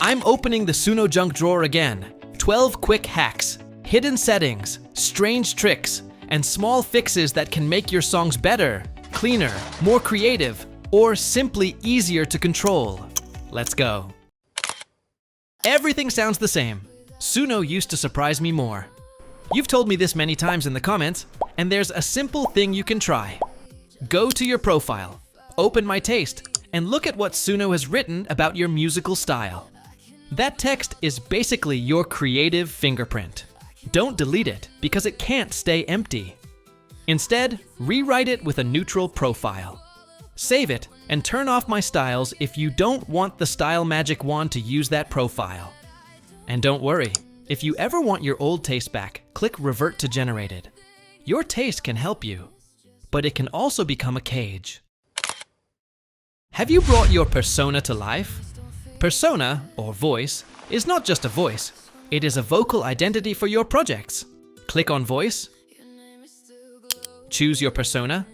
I'm opening the SunoJunk drawer again. 12 quick hacks, hidden settings, strange tricks, and small fixes that can make your songs better, cleaner, more creative, or simply easier to control. Let's go. Everything sounds the same. Suno used to surprise me more. You've told me this many times in the comments, and there's a simple thing you can try. Go to your profile, open My Taste, and look at what Suno has written about your musical style. That text is basically your creative fingerprint. Don't delete it because it can't stay empty. Instead, rewrite it with a neutral profile. Save it and turn off My Styles if you don't want the Style Magic Wand to use that profile. And don't worry, if you ever want your old taste back, click Revert to Generated. Your taste can help you, but it can also become a cage. Have you brought your persona to life? Persona, or voice, is not just a voice. It is a vocal identity for your projects. Click on Voice, choose your persona,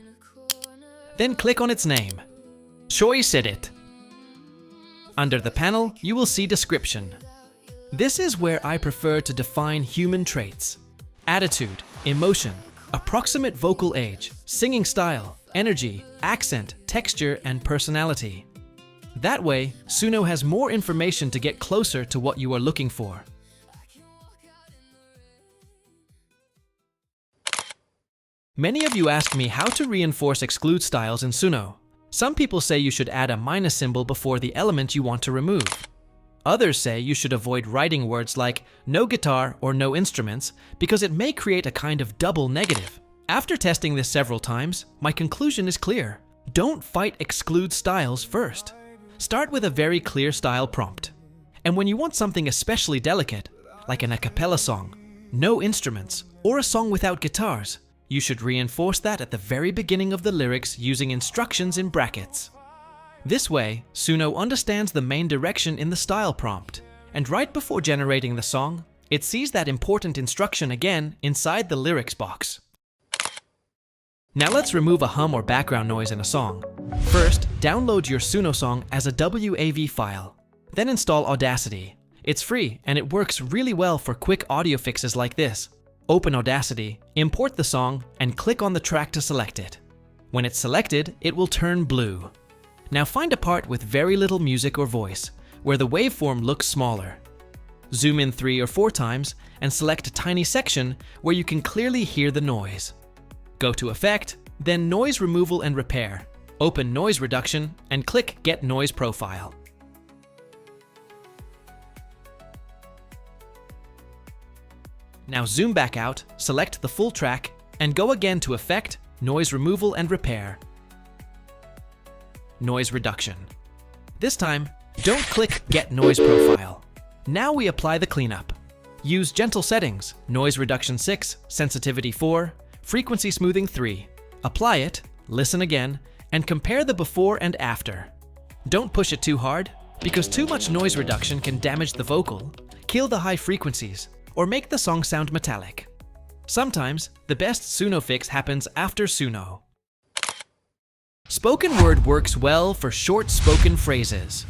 then click on its name. Choice it. Under the panel, you will see Description. This is where I prefer to define human traits: attitude, emotion, approximate vocal age, singing style, energy, accent, texture, and personality. That way, Suno has more information to get closer to what you are looking for. Many of you ask me how to reinforce exclude styles in Suno. Some people say you should add a minus symbol before the element you want to remove. Others say you should avoid writing words like no guitar or no instruments because it may create a kind of double negative. After testing this several times, my conclusion is clear. Don't fight exclude styles first. Start with a very clear style prompt. And when you want something especially delicate, like an a cappella song, no instruments, or a song without guitars, you should reinforce that at the very beginning of the lyrics using instructions in brackets. This way, Suno understands the main direction in the style prompt, and right before generating the song, it sees that important instruction again inside the lyrics box. Now let's remove a hum or background noise in a song. First, download your Suno song as a WAV file. Then install Audacity. It's free and it works really well for quick audio fixes like this. Open Audacity, import the song, and click on the track to select it. When it's selected, it will turn blue. Now find a part with very little music or voice, where the waveform looks smaller. Zoom in 3 or 4 times and select a tiny section where you can clearly hear the noise. Go to Effect, then Noise Removal and Repair. Open Noise Reduction and click Get Noise Profile. Now zoom back out, select the full track, and go again to Effect, Noise Removal and Repair. Noise Reduction. This time, don't click Get Noise Profile. Now we apply the cleanup. Use gentle settings, Noise Reduction 6, Sensitivity 4, Frequency Smoothing 3. Apply it, listen again, and compare the before and after. Don't push it too hard, because too much noise reduction can damage the vocal, kill the high frequencies, or make the song sound metallic. Sometimes, the best Suno fix happens after Suno. Spoken word works well for short spoken phrases.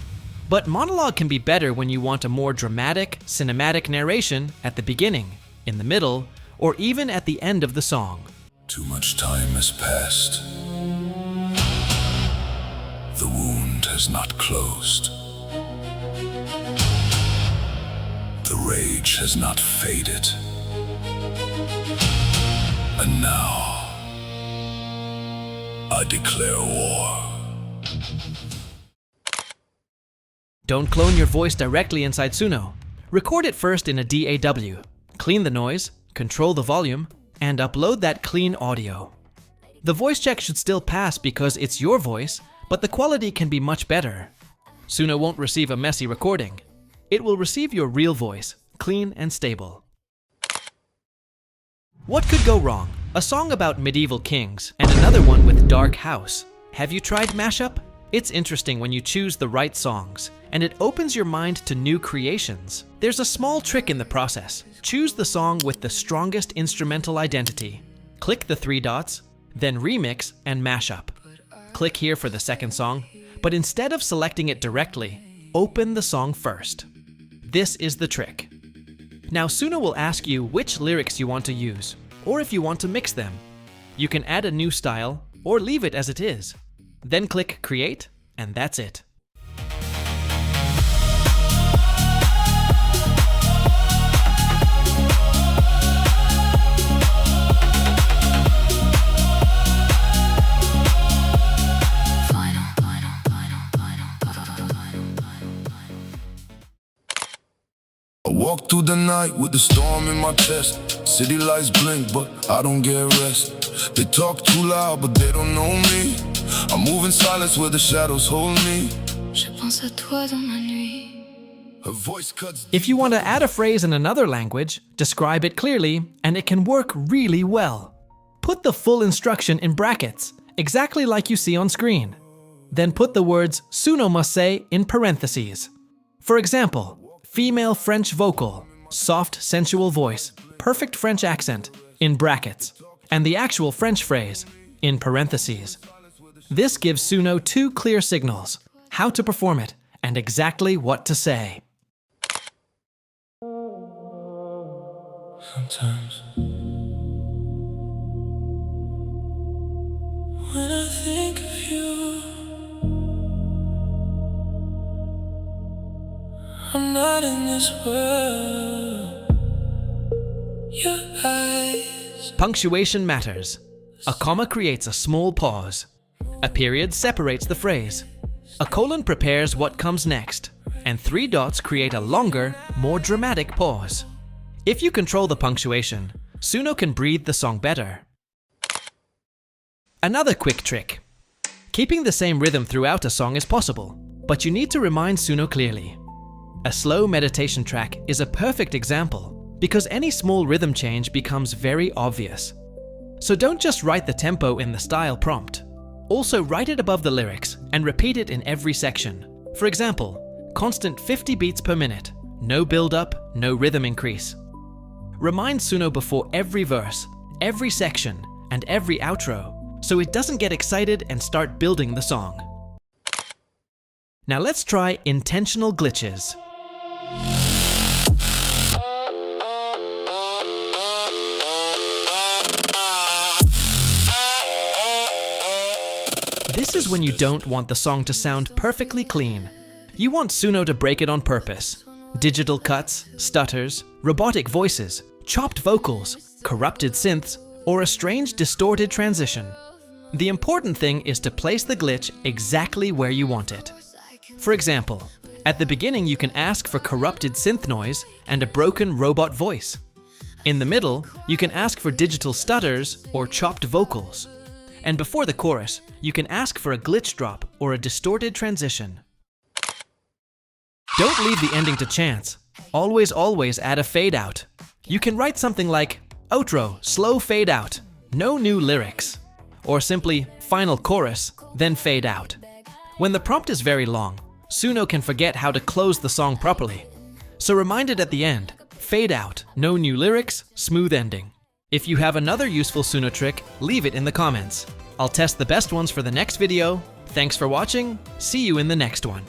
But Monologue can be better when you want a more dramatic, cinematic narration at the beginning, in the middle, or even at the end of the song. Too much time has passed. The wound has not closed. The rage has not faded. And now, I declare war. Don't clone your voice directly inside Suno. Record it first in a DAW. Clean the noise, control the volume, and upload that clean audio. The voice check should still pass because it's your voice, but the quality can be much better. Suno won't receive a messy recording. It will receive your real voice, clean and stable. What could go wrong? A song about medieval kings and another one with dark house. Have you tried Mashup? It's interesting when you choose the right songs, and it opens your mind to new creations. There's a small trick in the process. Choose the song with the strongest instrumental identity. Click the 3 dots, then Remix and Mashup. Click here for the second song, but instead of selecting it directly, open the song first. This is the trick. Now Suno will ask you which lyrics you want to use, or if you want to mix them. You can add a new style, or leave it as it is. Then click Create, and that's it. I walk through the night with the storm in my chest. City lights blink, but I don't get rest. They talk too loud, but they don't know me. I move in silence where the shadows hold me. Je pense à toi dans ma nuit. Her voice cuts. If you want to add a phrase in another language, describe it clearly, and it can work really well. Put the full instruction in brackets, exactly like you see on screen. Then put the words Suno must say in parentheses. For example, female French vocal, soft sensual voice, perfect French accent, in brackets, and the actual French phrase, in parentheses. This gives Suno two clear signals, how to perform it, and exactly what to say. Sometimes when I think of you, I'm not in this world. Your eyes. Punctuation matters. A comma creates a small pause. A period separates the phrase. A colon prepares what comes next. And 3 dots create a longer, more dramatic pause. If you control the punctuation, Suno can breathe the song better. Another quick trick. Keeping the same rhythm throughout a song is possible, but you need to remind Suno clearly. A slow meditation track is a perfect example because any small rhythm change becomes very obvious. So don't just write the tempo in the style prompt. Also write it above the lyrics and repeat it in every section. For example, constant 50 beats per minute, no build-up, no rhythm increase. Remind Suno before every verse, every section, and every outro, so it doesn't get excited and start building the song. Now let's try intentional glitches. This is when you don't want the song to sound perfectly clean. You want Suno to break it on purpose. Digital cuts, stutters, robotic voices, chopped vocals, corrupted synths, or a strange distorted transition. The important thing is to place the glitch exactly where you want it. For example, at the beginning you can ask for corrupted synth noise and a broken robot voice. In the middle, you can ask for digital stutters or chopped vocals. And before the chorus, you can ask for a glitch drop or a distorted transition. Don't leave the ending to chance. Always add a fade out. You can write something like, outro, slow fade out, no new lyrics. Or simply, final chorus, then fade out. When the prompt is very long, Suno can forget how to close the song properly. So remind it at the end, fade out, no new lyrics, smooth ending. If you have another useful Suno trick, leave it in the comments. I'll test the best ones for the next video. Thanks for watching, see you in the next one.